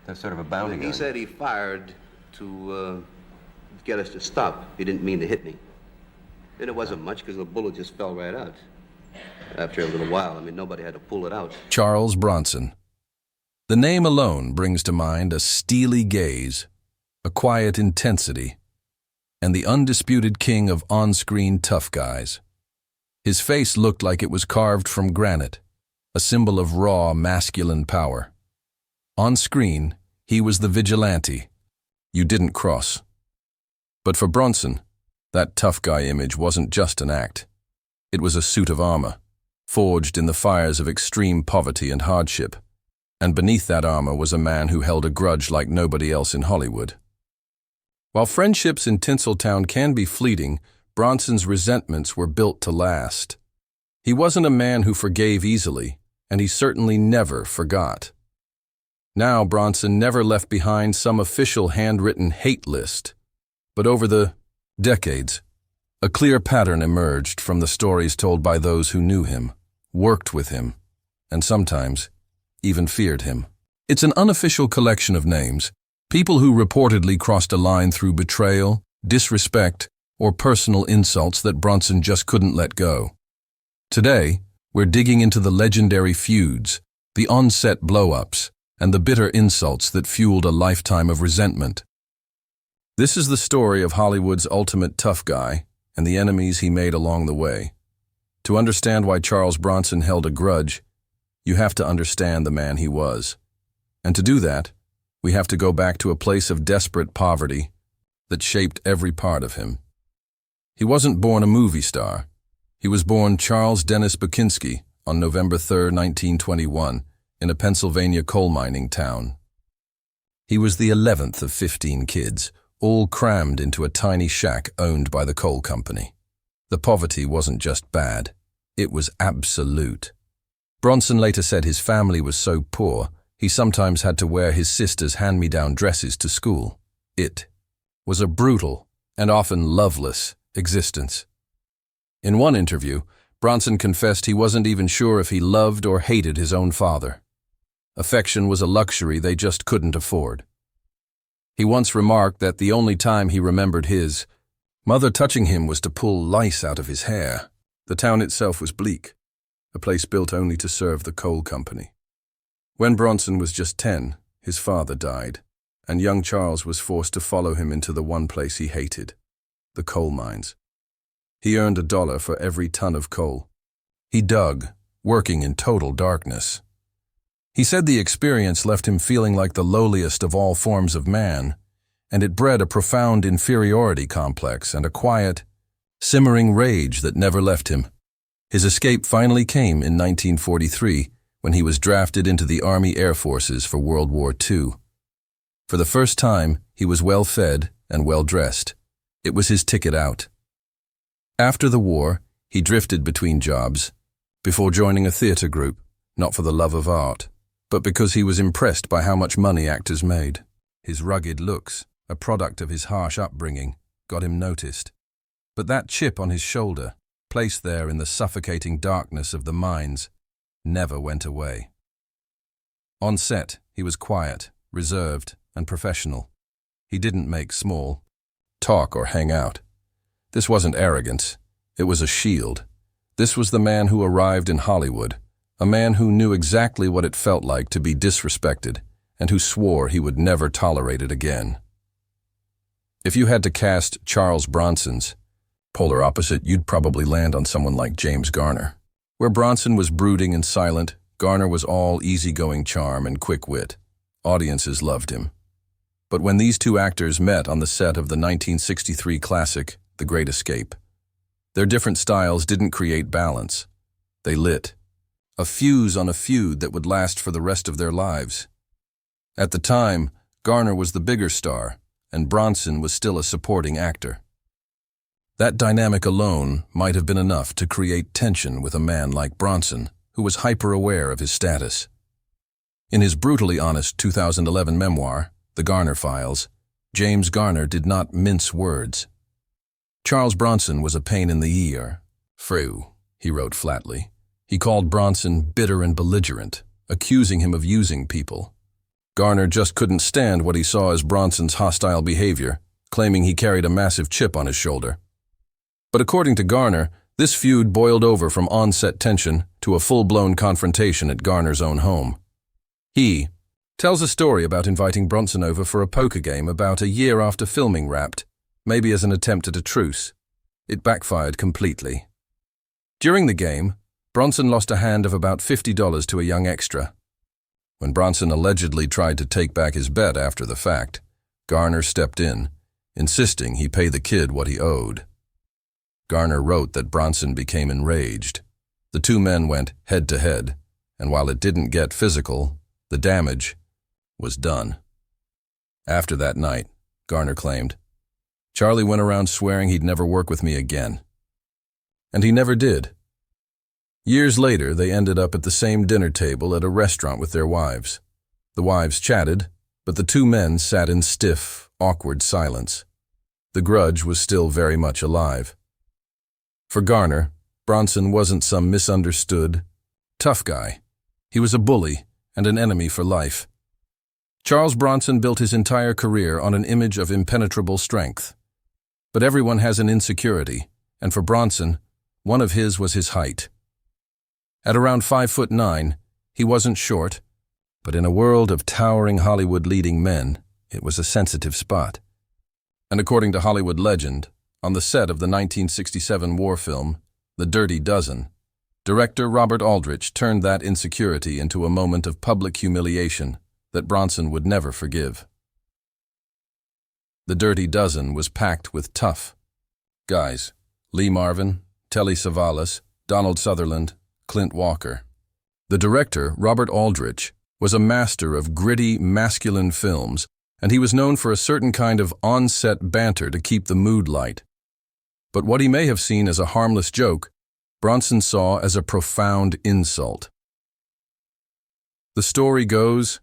That's sort of a bounty He gun. said he fired to get us to stop. He didn't mean to hit me. And it wasn't much because the bullet just fell right out. After a little while, I mean, nobody had to pull it out. Charles Bronson. The name alone brings to mind a steely gaze, a quiet intensity, and the undisputed king of on-screen tough guys. His face looked like it was carved from granite, a symbol of raw, masculine power. On screen, he was the vigilante. You didn't cross. But for Bronson, that tough guy image wasn't just an act. It was a suit of armor, forged in the fires of extreme poverty and hardship. And beneath that armor was a man who held a grudge like nobody else in Hollywood. While friendships in Tinseltown can be fleeting, Bronson's resentments were built to last. He wasn't a man who forgave easily, and he certainly never forgot. Now Bronson never left behind some official handwritten hate list, but over the decades, a clear pattern emerged from the stories told by those who knew him, worked with him, and sometimes even feared him. It's an unofficial collection of names, people who reportedly crossed a line through betrayal, disrespect, or personal insults that Bronson just couldn't let go. Today, we're digging into the legendary feuds, the on-set blow-ups, and the bitter insults that fueled a lifetime of resentment. This is the story of Hollywood's ultimate tough guy and the enemies he made along the way. To understand why Charles Bronson held a grudge, you have to understand the man he was. And to do that, we have to go back to a place of desperate poverty that shaped every part of him. He wasn't born a movie star. He was born Charles Dennis Bakinski on November 3, 1921, in a Pennsylvania coal mining town. He was the 11th of 15 kids, all crammed into a tiny shack owned by the coal company. The poverty wasn't just bad, it was absolute. Bronson later said his family was so poor, he sometimes had to wear his sister's hand-me-down dresses to school. It was a brutal and often loveless existence. In one interview, Bronson confessed he wasn't even sure if he loved or hated his own father. Affection was a luxury they just couldn't afford. He once remarked that the only time he remembered his mother touching him was to pull lice out of his hair. The town itself was bleak, a place built only to serve the coal company. When Bronson was just 10, his father died, and young Charles was forced to follow him into the one place he hated, the coal mines. He earned $1 for every ton of coal. He dug, working in total darkness. He said the experience left him feeling like the lowliest of all forms of man, and it bred a profound inferiority complex and a quiet, simmering rage that never left him. His escape finally came in 1943 when he was drafted into the Army Air Forces for World War II. For the first time, he was well-fed and well-dressed. It was his ticket out. After the war, he drifted between jobs, before joining a theater group, not for the love of art, but because he was impressed by how much money actors made. His rugged looks, a product of his harsh upbringing, got him noticed. But that chip on his shoulder, placed there in the suffocating darkness of the mines, never went away. On set, he was quiet, reserved, and professional. He didn't make small talk or hang out. This wasn't arrogance. It was a shield. This was the man who arrived in Hollywood, a man who knew exactly what it felt like to be disrespected and who swore he would never tolerate it again. If you had to cast Charles Bronson's polar opposite, you'd probably land on someone like James Garner. Where Bronson was brooding and silent, Garner was all easygoing charm and quick wit. Audiences loved him. But when these two actors met on the set of the 1963 classic, The Great Escape, their different styles didn't create balance. They lit a fuse on a feud that would last for the rest of their lives. At the time, Garner was the bigger star, and Bronson was still a supporting actor. That dynamic alone might have been enough to create tension with a man like Bronson, who was hyper-aware of his status. In his brutally honest 2011 memoir, The Garner Files, James Garner did not mince words. Charles Bronson was a pain in the ear. "Frew," he wrote flatly. He called Bronson bitter and belligerent, accusing him of using people. Garner just couldn't stand what he saw as Bronson's hostile behavior, claiming he carried a massive chip on his shoulder. But according to Garner, this feud boiled over from on-set tension to a full-blown confrontation at Garner's own home. He tells a story about inviting Bronson over for a poker game about a year after filming wrapped, maybe as an attempt at a truce. It backfired completely. During the game, Bronson lost a hand of about $50 to a young extra. When Bronson allegedly tried to take back his bet after the fact, Garner stepped in, insisting he pay the kid what he owed. Garner wrote that Bronson became enraged. The two men went head-to-head, and while it didn't get physical, the damage was done. After that night, Garner claimed, Charlie went around swearing he'd never work with me again. And he never did. Years later, they ended up at the same dinner table at a restaurant with their wives. The wives chatted, but the two men sat in stiff, awkward silence. The grudge was still very much alive. For Garner, Bronson wasn't some misunderstood, tough guy. He was a bully and an enemy for life. Charles Bronson built his entire career on an image of impenetrable strength. But everyone has an insecurity, and for Bronson, one of his was his height. At around 5'9", he wasn't short, but in a world of towering Hollywood leading men, it was a sensitive spot. And according to Hollywood legend, on the set of the 1967 war film, The Dirty Dozen, director Robert Aldrich turned that insecurity into a moment of public humiliation that Bronson would never forgive. The Dirty Dozen was packed with tough guys: Lee Marvin, Telly Savalas, Donald Sutherland, Clint Walker. The director, Robert Aldrich, was a master of gritty, masculine films, and he was known for a certain kind of on-set banter to keep the mood light. But what he may have seen as a harmless joke, Bronson saw as a profound insult. The story goes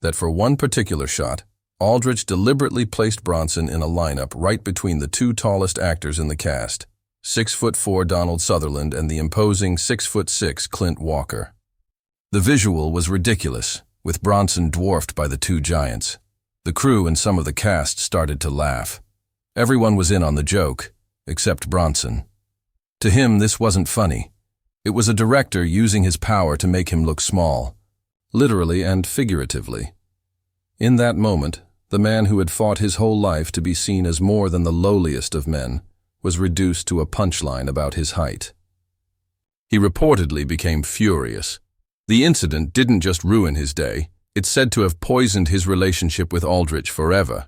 that for one particular shot, Aldrich deliberately placed Bronson in a lineup right between the two tallest actors in the cast, 6'4" Donald Sutherland and the imposing 6'6" Clint Walker. The visual was ridiculous, with Bronson dwarfed by the two giants. The crew and some of the cast started to laugh. Everyone was in on the joke, except Bronson. To him, this wasn't funny. It was a director using his power to make him look small, literally and figuratively. In that moment, the man who had fought his whole life to be seen as more than the lowliest of men was reduced to a punchline about his height. He reportedly became furious. The incident didn't just ruin his day, it's said to have poisoned his relationship with Aldrich forever.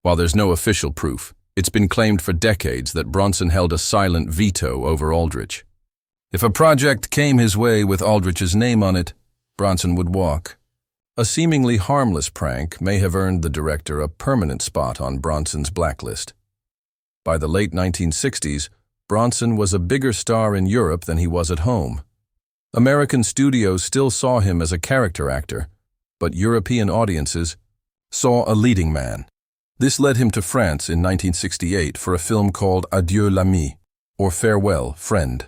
While there's no official proof, it's been claimed for decades that Bronson held a silent veto over Aldrich. If a project came his way with Aldrich's name on it, Bronson would walk. A seemingly harmless prank may have earned the director a permanent spot on Bronson's blacklist. By the late 1960s, Bronson was a bigger star in Europe than he was at home. American studios still saw him as a character actor, but European audiences saw a leading man. This led him to France in 1968 for a film called Adieu l'ami, or Farewell, Friend.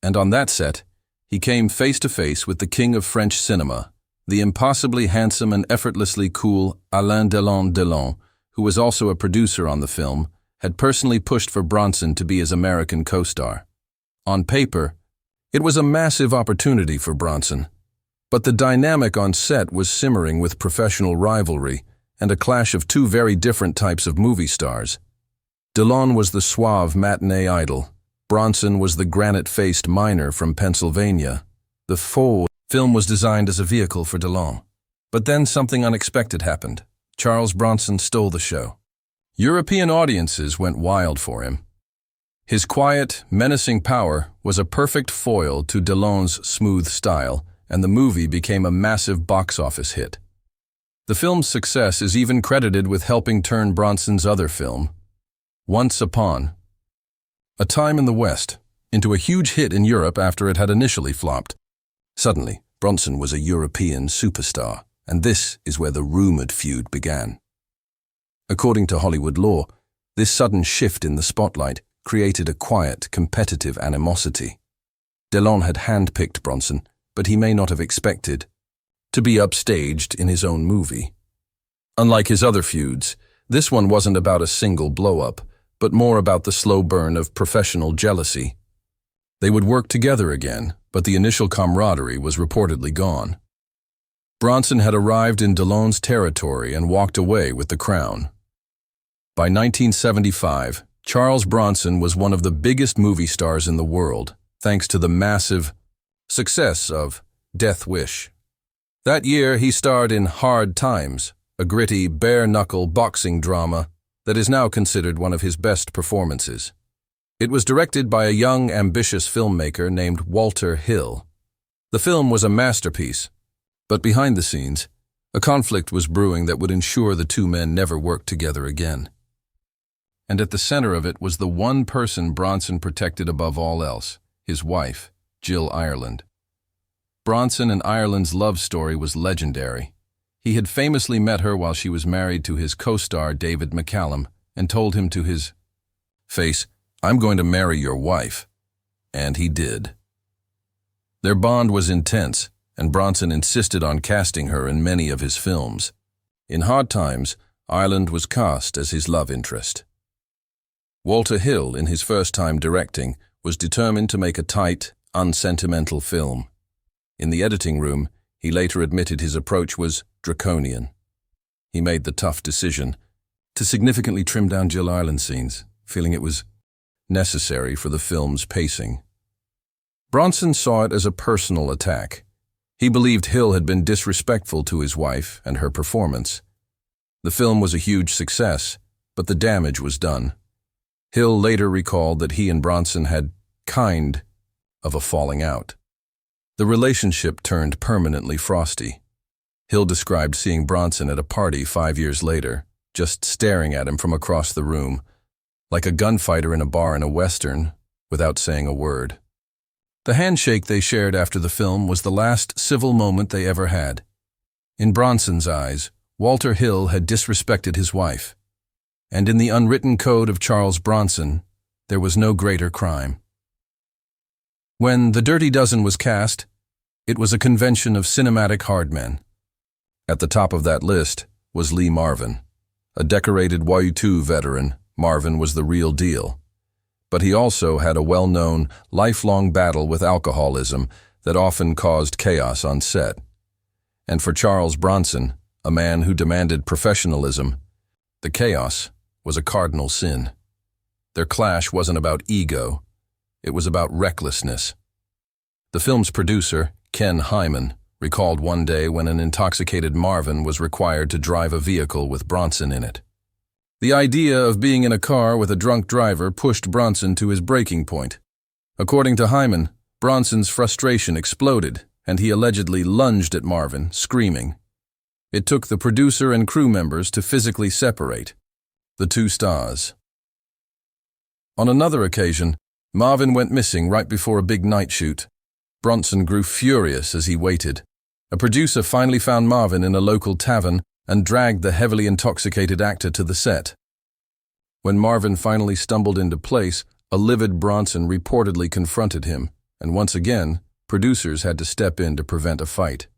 And on that set, he came face-to-face with the king of French cinema, the impossibly handsome and effortlessly cool Alain Delon, who was also a producer on the film, had personally pushed for Bronson to be his American co-star. On paper, it was a massive opportunity for Bronson, but the dynamic on set was simmering with professional rivalry and a clash of two very different types of movie stars. Delon was the suave matinee idol. Bronson was the granite-faced miner from Pennsylvania. The Feuds film was designed as a vehicle for Delon. But then something unexpected happened. Charles Bronson stole the show. European audiences went wild for him. His quiet, menacing power was a perfect foil to Delon's smooth style, and the movie became a massive box office hit. The film's success is even credited with helping turn Bronson's other film, Once Upon a Time in the West, into a huge hit in Europe after it had initially flopped. Suddenly, Bronson was a European superstar, and this is where the rumored feud began. According to Hollywood law, this sudden shift in the spotlight created a quiet, competitive animosity. Delon had handpicked Bronson, but he may not have expected to be upstaged in his own movie. Unlike his other feuds, this one wasn't about a single blow-up, but more about the slow burn of professional jealousy. They would work together again, but the initial camaraderie was reportedly gone. Bronson had arrived in Delon's territory and walked away with the crown. By 1975, Charles Bronson was one of the biggest movie stars in the world, thanks to the massive success of Death Wish. That year, he starred in Hard Times, a gritty, bare-knuckle boxing drama that is now considered one of his best performances. It was directed by a young, ambitious filmmaker named Walter Hill. The film was a masterpiece, but behind the scenes, a conflict was brewing that would ensure the two men never worked together again. And at the center of it was the one person Bronson protected above all else, his wife, Jill Ireland. Bronson and Ireland's love story was legendary. He had famously met her while she was married to his co-star David McCallum and told him to his face, "I'm going to marry your wife." And he did. Their bond was intense, and Bronson insisted on casting her in many of his films. In Hard Times, Ireland was cast as his love interest. Walter Hill, in his first time directing, was determined to make a tight, unsentimental film. In the editing room, he later admitted his approach was draconian. He made the tough decision to significantly trim down Jill Ireland scenes, feeling it was necessary for the film's pacing. Bronson saw it as a personal attack. He believed Hill had been disrespectful to his wife and her performance. The film was a huge success, but the damage was done. Hill later recalled that he and Bronson had kind of a falling out. The relationship turned permanently frosty. Hill described seeing Bronson at a party 5 years later, just staring at him from across the room, like a gunfighter in a bar in a Western, without saying a word. The handshake they shared after the film was the last civil moment they ever had. In Bronson's eyes, Walter Hill had disrespected his wife. And in the unwritten code of Charles Bronson, there was no greater crime. When The Dirty Dozen was cast, it was a convention of cinematic hardmen. At the top of that list was Lee Marvin. A decorated Waiutu veteran, Marvin was the real deal. But he also had a well-known, lifelong battle with alcoholism that often caused chaos on set. And for Charles Bronson, a man who demanded professionalism, the chaos was a cardinal sin. Their clash wasn't about ego, it was about recklessness. The film's producer, Ken Hyman, recalled one day when an intoxicated Marvin was required to drive a vehicle with Bronson in it. The idea of being in a car with a drunk driver pushed Bronson to his breaking point. According to Hyman, Bronson's frustration exploded, and he allegedly lunged at Marvin, screaming. It took the producer and crew members to physically separate the two stars. On another occasion, Marvin went missing right before a big night shoot. Bronson grew furious as he waited. A producer finally found Marvin in a local tavern and dragged the heavily intoxicated actor to the set. When Marvin finally stumbled into place, a livid Bronson reportedly confronted him, and once again, producers had to step in to prevent a fight.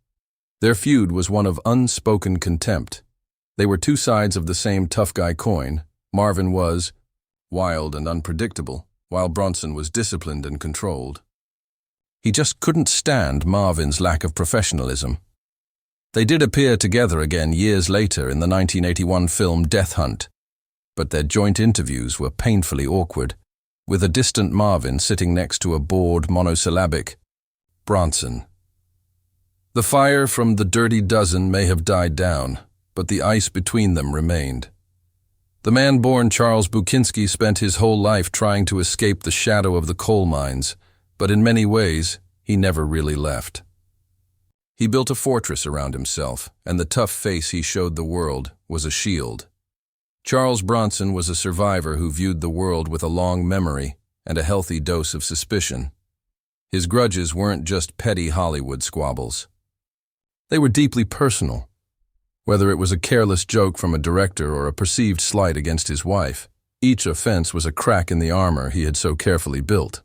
Their feud was one of unspoken contempt. They were two sides of the same tough guy coin. Marvin was wild and unpredictable, while Bronson was disciplined and controlled. He just couldn't stand Marvin's lack of professionalism. They did appear together again years later in the 1981 film Death Hunt, but their joint interviews were painfully awkward, with a distant Marvin sitting next to a bored, monosyllabic Bronson. The fire from The Dirty Dozen may have died down, but the ice between them remained. The man-born Charles Bukinski spent his whole life trying to escape the shadow of the coal mines, but in many ways, he never really left. He built a fortress around himself, and the tough face he showed the world was a shield. Charles Bronson was a survivor who viewed the world with a long memory and a healthy dose of suspicion. His grudges weren't just petty Hollywood squabbles. They were deeply personal. Whether it was a careless joke from a director or a perceived slight against his wife, each offense was a crack in the armor he had so carefully built.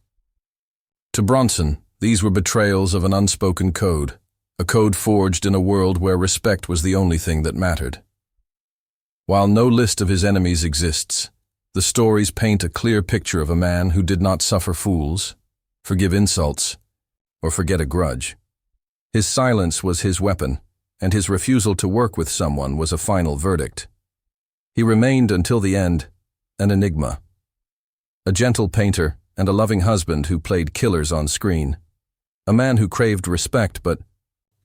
To Bronson, these were betrayals of an unspoken code, a code forged in a world where respect was the only thing that mattered. While no list of his enemies exists, the stories paint a clear picture of a man who did not suffer fools, forgive insults, or forget a grudge. His silence was his weapon, and his refusal to work with someone was a final verdict. He remained until the end an enigma. A gentle painter and a loving husband who played killers on screen. A man who craved respect but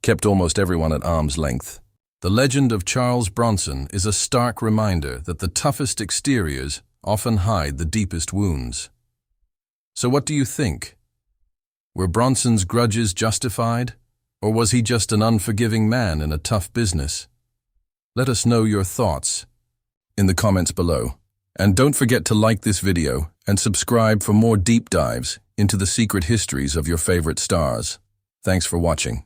kept almost everyone at arm's length. The legend of Charles Bronson is a stark reminder that the toughest exteriors often hide the deepest wounds. So what do you think? Were Bronson's grudges justified, or was he just an unforgiving man in a tough business? Let us know your thoughts in the comments below. And don't forget to like this video and subscribe for more deep dives into the secret histories of your favorite stars. Thanks for watching.